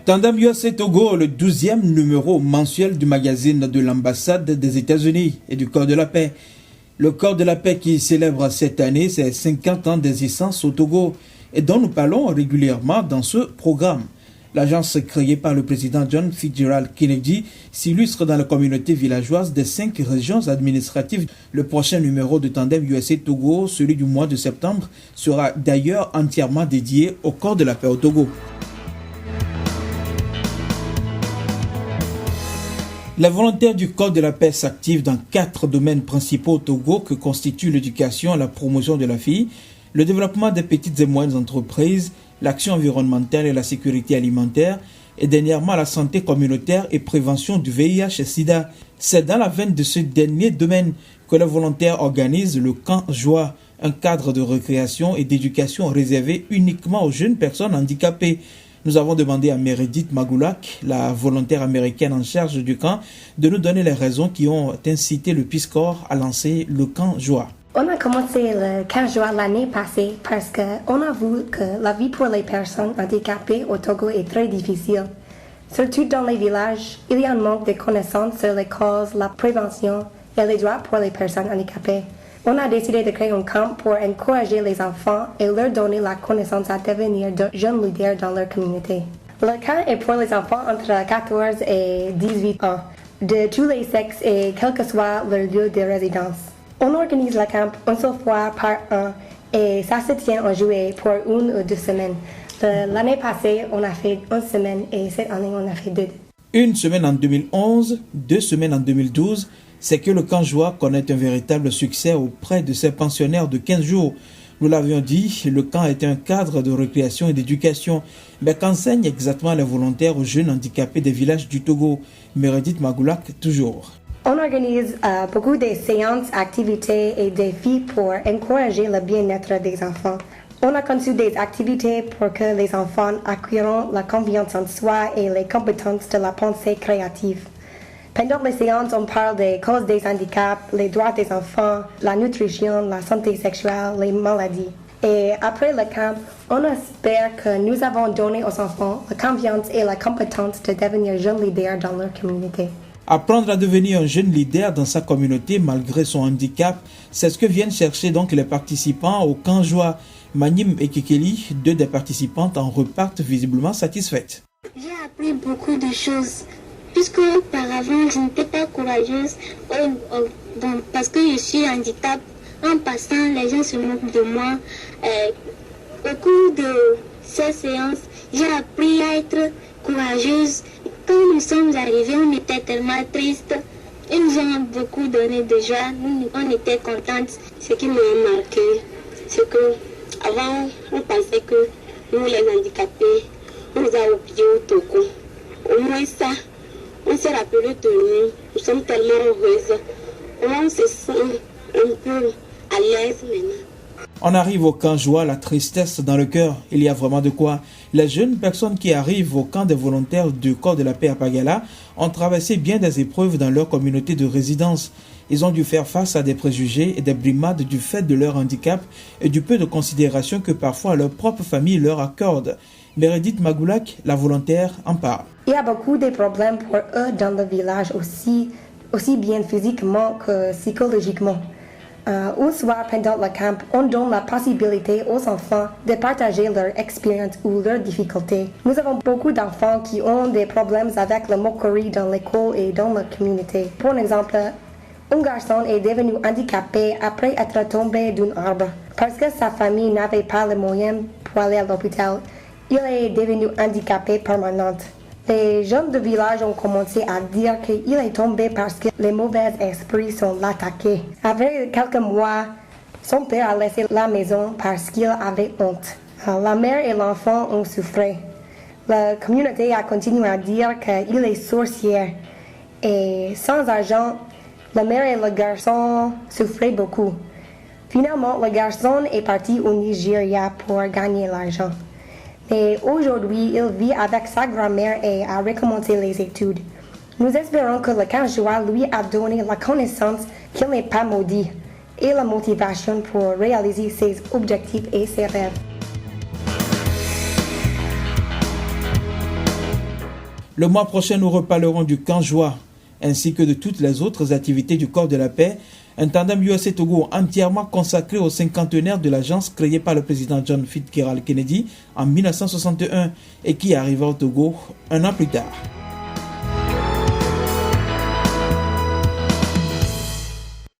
Tandem USA Togo, le 12e numéro mensuel du magazine de l'ambassade des États-Unis et du Corps de la paix. Le Corps de la paix qui célèbre cette année ses 50 ans d'existence au Togo et dont nous parlons régulièrement dans ce programme. L'agence créée par le président John Fitzgerald Kennedy s'illustre dans la communauté villageoise des 5 régions administratives. Le prochain numéro de Tandem USA Togo, celui du mois de septembre, sera d'ailleurs entièrement dédié au Corps de la paix au Togo. Les volontaires du Corps de la paix s'activent dans 4 domaines principaux au Togo que constituent l'éducation, la promotion de la fille, le développement des petites et moyennes entreprises, l'action environnementale et la sécurité alimentaire, et dernièrement la santé communautaire et prévention du VIH et SIDA. C'est dans la veine de ce dernier domaine que les volontaires organisent le Camp Joie, un cadre de récréation et d'éducation réservé uniquement aux jeunes personnes handicapées. Nous avons demandé à Meredith Magulak, la volontaire américaine en charge du camp, de nous donner les raisons qui ont incité le Peace Corps à lancer le Camp Joie. On a commencé le Camp Joie l'année passée parce qu'on a vu que la vie pour les personnes handicapées au Togo est très difficile. Surtout dans les villages, il y a un manque de connaissances sur les causes, la prévention et les droits pour les personnes handicapées. On a décidé de créer un camp pour encourager les enfants et leur donner la connaissance à devenir de jeunes leaders dans leur communauté. Le camp est pour les enfants entre 14 et 18 ans, de tous les sexes et quel que soit leur lieu de résidence. On organise le camp une seule fois par an et ça se tient en juillet pour 1 ou 2 semaines. L'année passée, on a fait 1 semaine et cette année, on a fait 2. 1 semaine en 2011, 2 semaines en 2012, c'est que le Camp Joie connaît un véritable succès auprès de ses pensionnaires de 15 jours. Nous l'avions dit, le camp est un cadre de récréation et d'éducation. Mais qu'enseignent exactement les volontaires aux jeunes handicapés des villages du Togo? Meredith Magulak, toujours. On organise beaucoup de séances, activités et défis pour encourager le bien-être des enfants. On a conçu des activités pour que les enfants acquirent la confiance en soi et les compétences de la pensée créative. Pendant les séances, on parle des causes des handicaps, les droits des enfants, la nutrition, la santé sexuelle, les maladies. Et après le camp, on espère que nous avons donné aux enfants la confiance et la compétence de devenir jeunes leaders dans leur communauté. Apprendre à devenir un jeune leader dans sa communauté malgré son handicap, c'est ce que viennent chercher donc les participants au Camp Joie. Manim et Kekeli, 2 des participantes, en repartent visiblement satisfaites. J'ai appris beaucoup de choses. Puisque auparavant, je n'étais pas courageuse parce que je suis handicap. En passant, les gens se moquent de moi. Au cours de ces séances, j'ai appris à être courageuse. Quand nous sommes arrivés, on était tellement tristes. Ils nous ont beaucoup donné de joie. On était contentes. Ce qui m'a marqué, c'est que avant, on pensait que nous, les handicapés, on nous a oubliés au Togo. Au moins ça. On s'est rappelé de nous, nous sommes tellement heureuses. On se sent un peu à l'aise maintenant. On arrive au Camp Joie, la tristesse dans le cœur. Il y a vraiment de quoi. Les jeunes personnes qui arrivent au camp des volontaires du Corps de la paix à Pagala ont traversé bien des épreuves dans leur communauté de résidence. Ils ont dû faire face à des préjugés et des brimades du fait de leur handicap et du peu de considération que parfois leur propre famille leur accorde. Meredith Magulak, la volontaire, en parle. Il y a beaucoup de problèmes pour eux dans le village aussi bien physiquement que psychologiquement. Un soir pendant le camp, on donne la possibilité aux enfants de partager leur expérience ou leurs difficultés. Nous avons beaucoup d'enfants qui ont des problèmes avec la moquerie dans l'école et dans la communauté. Pour exemple, un garçon est devenu handicapé après être tombé d'un arbre. Parce que sa famille n'avait pas les moyens pour aller à l'hôpital, il est devenu handicapé permanent. Les jeunes du village ont commencé à dire qu'il est tombé parce que les mauvais esprits sont attaqués. Après quelques mois, son père a laissé la maison parce qu'il avait honte. La mère et l'enfant ont souffert. La communauté a continué à dire qu'il est sorcier. Et sans argent, la mère et le garçon souffraient beaucoup. Finalement, le garçon est parti au Nigeria pour gagner l'argent. Mais aujourd'hui, il vit avec sa grand-mère et a recommencé les études. Nous espérons que le Camp Joie lui a donné la connaissance qu'il n'est pas maudit et la motivation pour réaliser ses objectifs et ses rêves. Le mois prochain, nous reparlerons du camp Joie, ainsi que de toutes les autres activités du corps de la paix, un tandem USA Togo entièrement consacré au cinquantenaire de l'agence créée par le président John Fitzgerald Kennedy en 1961 et qui arriva au Togo un an plus tard.